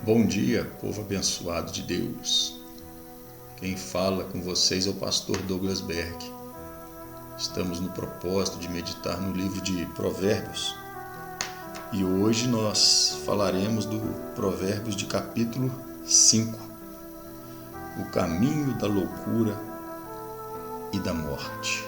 Bom dia, povo abençoado de Deus. Quem fala com vocês é o pastor Douglas Berg. Estamos no propósito de meditar no livro de Provérbios. E hoje nós falaremos do Provérbios de capítulo 5. O caminho da loucura e da morte.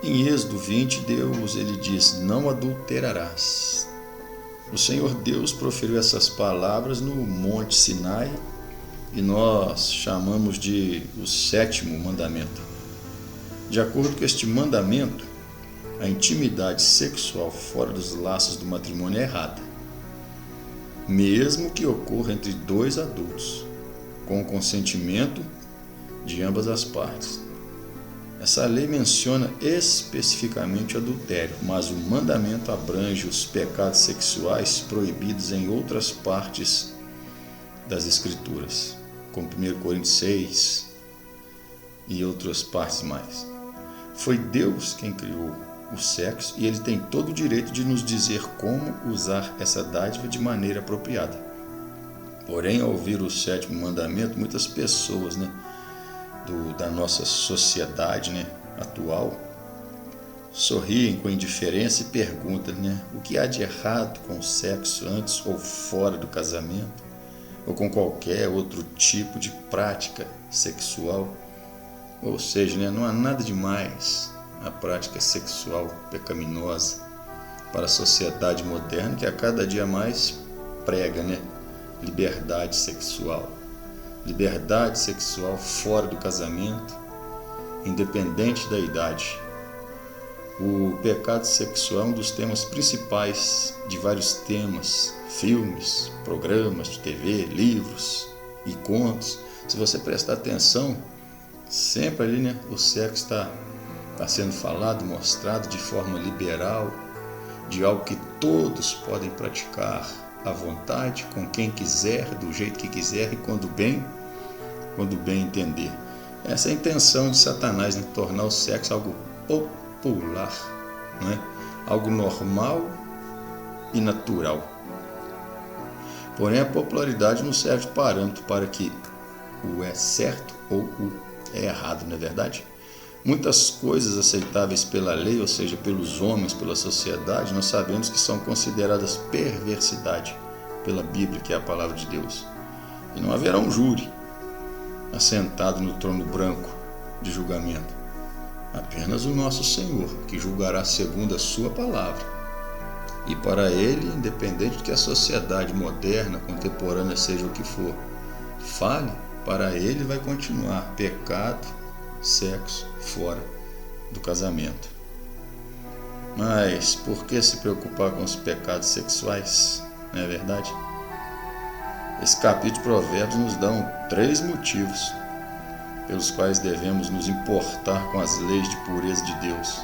Em Êxodo 20, Deus ele diz: não adulterarás. O Senhor Deus proferiu essas palavras no Monte Sinai e nós chamamos de o 7º mandamento. De acordo com este mandamento, a intimidade sexual fora dos laços do matrimônio é errada, mesmo que ocorra entre dois adultos, com o consentimento de ambas as partes. Essa lei menciona especificamente o adultério, mas o mandamento abrange os pecados sexuais proibidos em outras partes das Escrituras, como 1 Coríntios 6 e outras partes mais. Foi Deus quem criou o sexo e Ele tem todo o direito de nos dizer como usar essa dádiva de maneira apropriada. Porém, ao ouvir o 7º mandamento, muitas pessoas, da nossa sociedade atual sorriem com indiferença e perguntam o que há de errado com o sexo antes ou fora do casamento ou com qualquer outro tipo de prática sexual. Ou seja, não há nada demais na prática sexual pecaminosa para a sociedade moderna que a cada dia mais prega liberdade sexual. Liberdade sexual fora do casamento, independente da idade. O pecado sexual é um dos temas principais de vários temas, filmes, programas de TV, livros e contos. Se você prestar atenção, sempre ali o sexo está sendo falado, mostrado de forma liberal, de algo que todos podem praticar à vontade, com quem quiser, do jeito que quiser e quando bem entender. Essa é a intenção de Satanás, tornar o sexo algo popular, algo normal e natural. Porém, a popularidade não serve de parâmetro para que o é certo ou o é errado, não é verdade? Muitas coisas aceitáveis pela lei, ou seja, pelos homens, pela sociedade, nós sabemos que são consideradas perversidade pela Bíblia, que é a palavra de Deus. E não haverá um júri assentado no trono branco de julgamento. Apenas o nosso Senhor, que julgará segundo a sua palavra. E para Ele, independente de que a sociedade moderna, contemporânea, seja o que for, fale, para Ele vai continuar pecado, sexo fora do casamento. Mas por que se preocupar com os pecados sexuais? Não é verdade? Esse capítulo de Provérbios nos dá 3 motivos pelos quais devemos nos importar com as leis de pureza de Deus.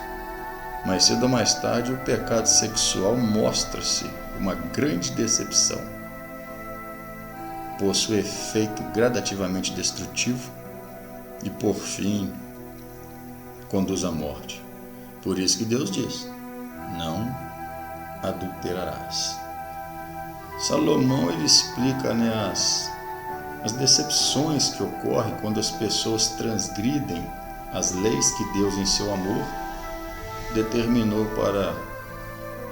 Mais cedo ou mais tarde, o pecado sexual mostra-se uma grande decepção, possui efeito gradativamente destrutivo e, por fim, conduz à morte. Por isso que Deus diz: não adulterarás. Salomão ele explica as decepções que ocorrem quando as pessoas transgridem as leis que Deus, em seu amor, determinou para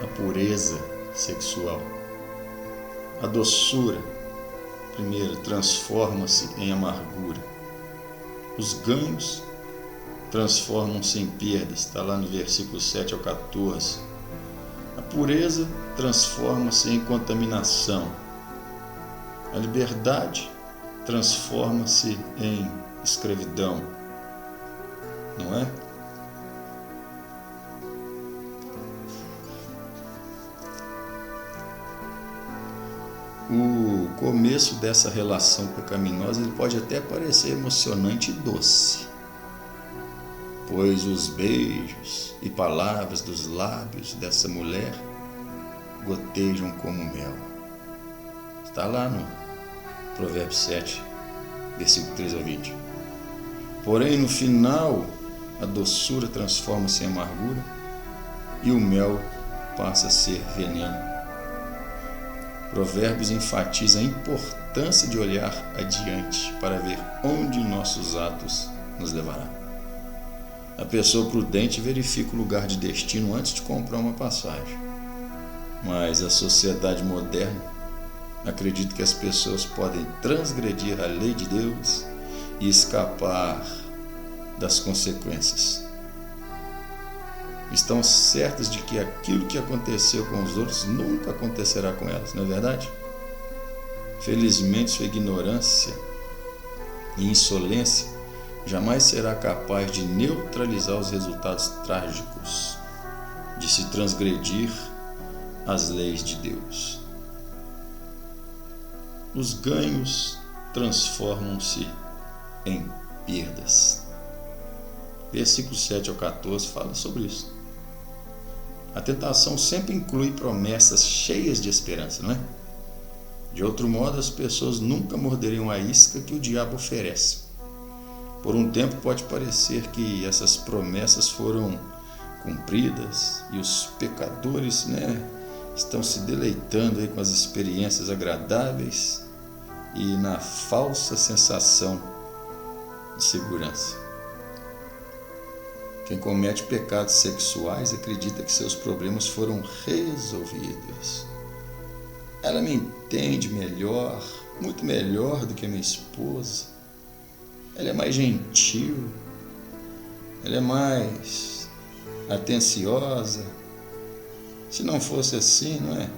a pureza sexual. A doçura, primeiro, transforma-se em amargura. Os ganhos transformam-se em perdas, está lá no versículo 7 ao 14. A pureza transforma-se em contaminação. A liberdade transforma-se em escravidão, não é? O começo dessa relação pecaminosa ele pode até parecer emocionante e doce, pois os beijos e palavras dos lábios dessa mulher gotejam como mel. Está lá no Provérbios 7, versículo 3 ao 20. Porém, no final, a doçura transforma-se em amargura e o mel passa a ser veneno. Provérbios enfatiza a importância de olhar adiante para ver onde nossos atos nos levarão. A pessoa prudente verifica o lugar de destino antes de comprar uma passagem. Mas a sociedade moderna acredita que as pessoas podem transgredir a lei de Deus e escapar das consequências. Estão certas de que aquilo que aconteceu com os outros nunca acontecerá com elas, não é verdade? Felizmente, sua ignorância e insolência jamais será capaz de neutralizar os resultados trágicos de se transgredir as leis de Deus. Os ganhos transformam-se em perdas. Versículos 7 ao 14 fala sobre isso. A tentação sempre inclui promessas cheias de esperança, não é? De outro modo, as pessoas nunca morderiam a isca que o diabo oferece. Por um tempo pode parecer que essas promessas foram cumpridas e os pecadores, estão se deleitando aí com as experiências agradáveis e na falsa sensação de segurança. Quem comete pecados sexuais acredita que seus problemas foram resolvidos. Ela me entende melhor, muito melhor do que a minha esposa. Ela é mais gentil, ela é mais atenciosa. Se não fosse assim, não é?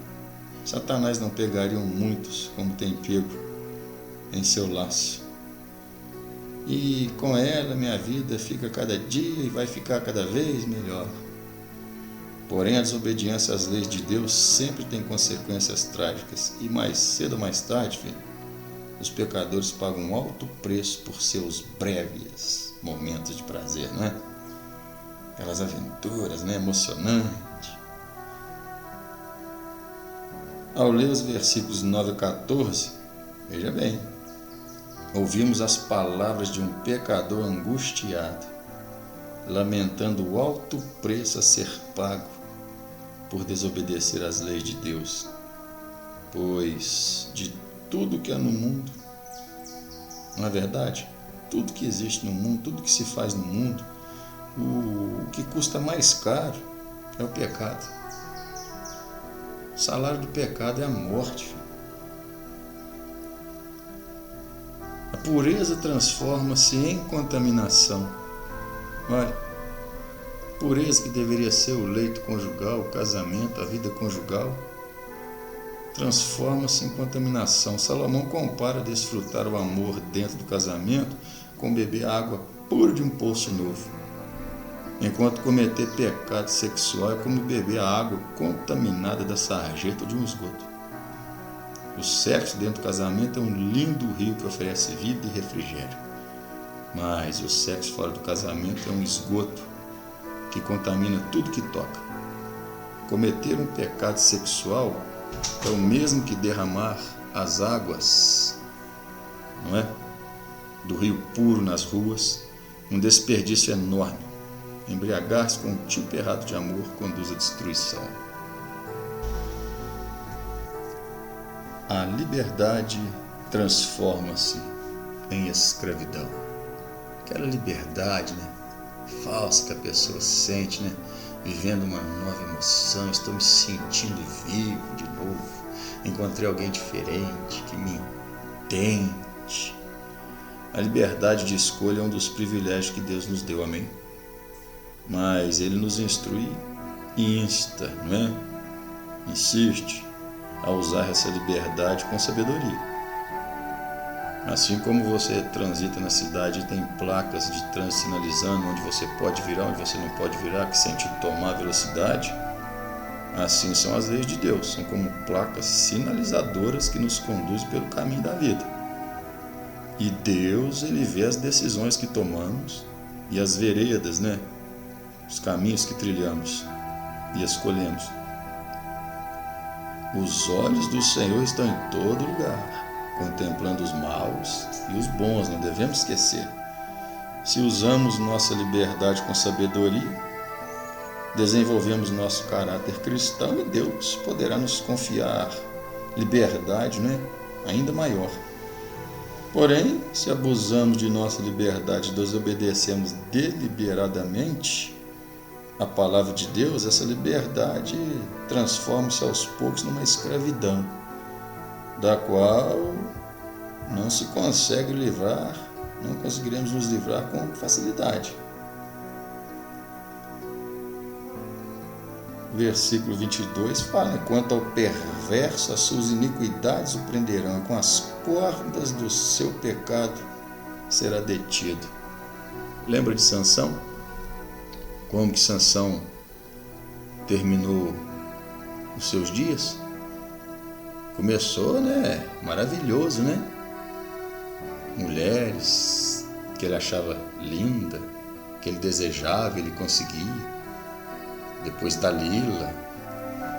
Satanás não pegaria muitos como tem pego em seu laço. E com ela minha vida fica cada dia e vai ficar cada vez melhor. Porém, a desobediência às leis de Deus sempre tem consequências trágicas. E mais cedo ou mais tarde, os pecadores pagam um alto preço por seus breves momentos de prazer, não é? Aquelas aventuras, emocionantes. Ao ler os versículos 9 a 14, veja bem, ouvimos as palavras de um pecador angustiado, lamentando o alto preço a ser pago por desobedecer às leis de Deus. Pois de tudo que há no mundo, não é verdade? Tudo que existe no mundo, tudo que se faz no mundo, o que custa mais caro é o pecado. O salário do pecado é a morte, filho. A pureza transforma-se em contaminação. Olha, pureza que deveria ser o leito conjugal, o casamento, a vida conjugal, transforma-se em contaminação. Salomão compara desfrutar o amor dentro do casamento com beber água pura de um poço novo, enquanto cometer pecado sexual é como beber a água contaminada da sarjeta de um esgoto. O sexo dentro do casamento é um lindo rio que oferece vida e refrigério. Mas o sexo fora do casamento é um esgoto que contamina tudo que toca. Cometer um pecado sexual é o mesmo que derramar as águas, não é? Do rio puro nas ruas, um desperdício enorme. Embriagar-se com um tipo errado de amor conduz à destruição. A liberdade transforma-se em escravidão. Aquela liberdade, falsa que a pessoa sente, vivendo uma nova emoção, estou me sentindo vivo de novo, encontrei alguém diferente, que me entende. A liberdade de escolha é um dos privilégios que Deus nos deu, amém? Mas Ele nos instrui e insta, insiste a usar essa liberdade com sabedoria. Assim como você transita na cidade e tem placas de trânsito sinalizando onde você pode virar, onde você não pode virar, que sem te tomar velocidade, assim são as leis de Deus, são como placas sinalizadoras que nos conduzem pelo caminho da vida. E Deus, Ele vê as decisões que tomamos e as veredas, os caminhos que trilhamos e escolhemos. Os olhos do Senhor estão em todo lugar, contemplando os maus e os bons, não devemos esquecer. Se usamos nossa liberdade com sabedoria, desenvolvemos nosso caráter cristão e Deus poderá nos confiar liberdade, né, ainda maior. Porém, se abusamos de nossa liberdade e desobedecemos deliberadamente a palavra de Deus, essa liberdade transforma-se aos poucos numa escravidão, da qual não se consegue livrar, não conseguiremos nos livrar com facilidade. Versículo 22 fala: quanto ao perverso, as suas iniquidades o prenderão, e com as cordas do seu pecado será detido. Lembra de Sansão? Como que Sansão terminou os seus dias? Começou, né? Maravilhoso, né? Mulheres que ele achava linda, que ele desejava, ele conseguia. Depois Dalila,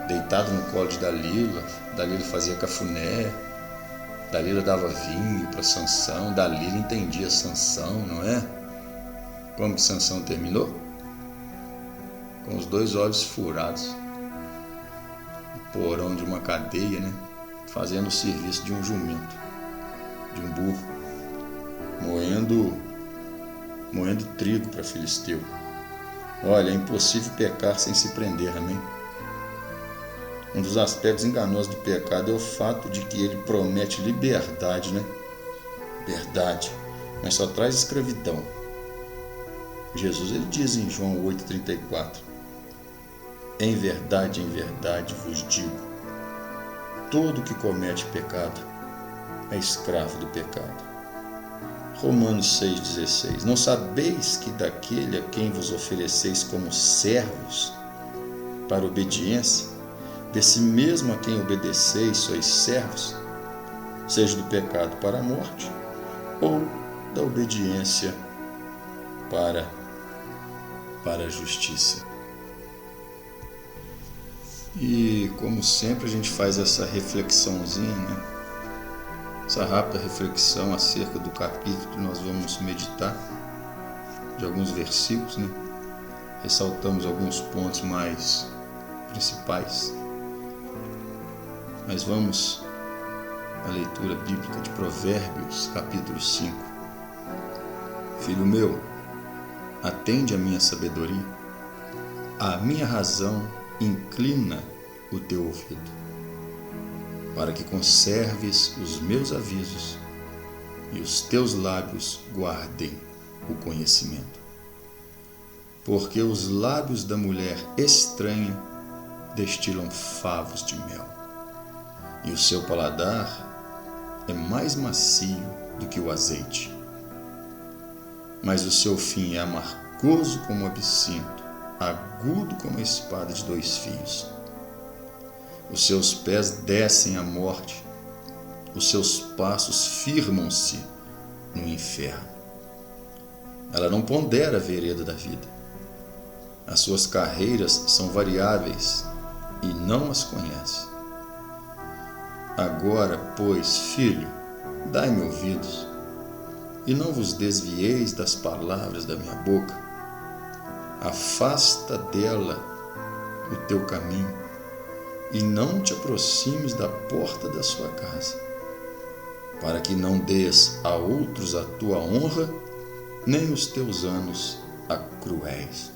deitado no colo de Dalila fazia cafuné, Dalila dava vinho para Sansão, Dalila entendia Sansão, não é? Como que Sansão terminou? Com os 2 olhos furados, no porão de uma cadeia, né? Fazendo o serviço de um jumento, de um burro, moendo trigo para Filisteu. Olha, é impossível pecar sem se prender, amém? Um dos aspectos enganosos do pecado é o fato de que ele promete liberdade, né? Verdade, mas só traz escravidão. Jesus, ele diz em João 8,34: em verdade vos digo, todo que comete pecado é escravo do pecado. Romanos 6,16: não sabeis que daquele a quem vos ofereceis como servos para obediência, desse mesmo a quem obedeceis sois servos, seja do pecado para a morte, ou da obediência para a justiça. E como sempre a gente faz essa reflexãozinha, né? Essa rápida reflexão acerca do capítulo que nós vamos meditar, de alguns versículos, né? Ressaltamos alguns pontos mais principais. Mas vamos à leitura bíblica de Provérbios, capítulo 5. Filho meu, atende a minha sabedoria, a minha razão inclina o teu ouvido, para que conserves os meus avisos e os teus lábios guardem o conhecimento. Porque os lábios da mulher estranha destilam favos de mel, e o seu paladar é mais macio do que o azeite. Mas o seu fim é amargoso como o absinto, agudo como a espada de 2 fios. Os seus pés descem à morte, os seus passos firmam-se no inferno. Ela não pondera a vereda da vida. As suas carreiras são variáveis e não as conhece. Agora, pois, filho, dai-me ouvidos, e não vos desvieis das palavras da minha boca. Afasta dela o teu caminho, e não te aproximes da porta da sua casa, para que não dês a outros a tua honra, nem os teus anos a cruéis,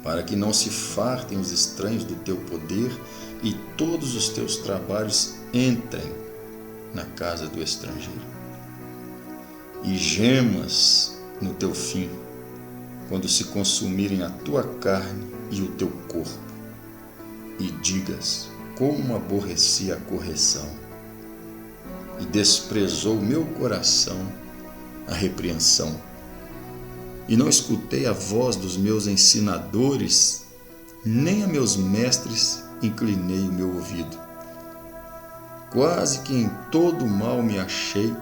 para que não se fartem os estranhos do teu poder, e todos os teus trabalhos entrem na casa do estrangeiro. E gemas no teu fim, quando se consumirem a tua carne e o teu corpo, e digas: como aborreci a correção, e desprezou o meu coração a repreensão, e não escutei a voz dos meus ensinadores, nem a meus mestres inclinei o meu ouvido. Quase que em todo o mal me achei,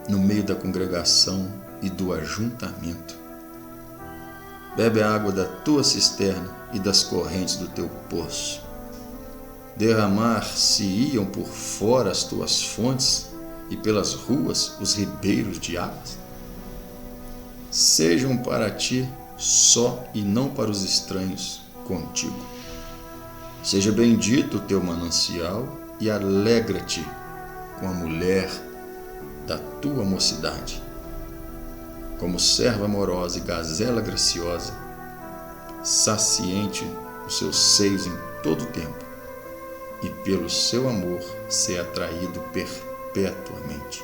no meio da congregação e do ajuntamento. Bebe a água da tua cisterna e das correntes do teu poço. Derramar-se-iam por fora as tuas fontes, e pelas ruas os ribeiros de águas. Sejam para ti só e não para os estranhos contigo. Seja bendito o teu manancial e alegra-te com a mulher da tua mocidade. Como serva amorosa e gazela graciosa, saciente os seus seios em todo o tempo, e pelo seu amor ser atraído perpetuamente.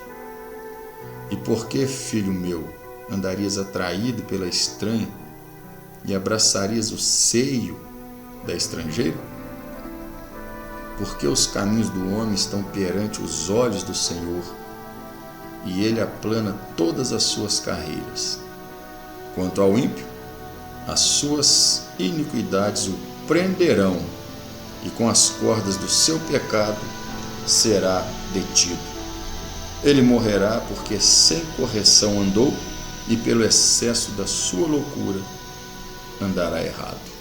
E por que, filho meu, andarias atraído pela estranha e abraçarias o seio da estrangeira? Porque os caminhos do homem estão perante os olhos do Senhor, e ele aplana todas as suas carreiras. Quanto ao ímpio, as suas iniquidades o prenderão, e com as cordas do seu pecado será detido. Ele morrerá porque sem correção andou, e pelo excesso da sua loucura andará errado.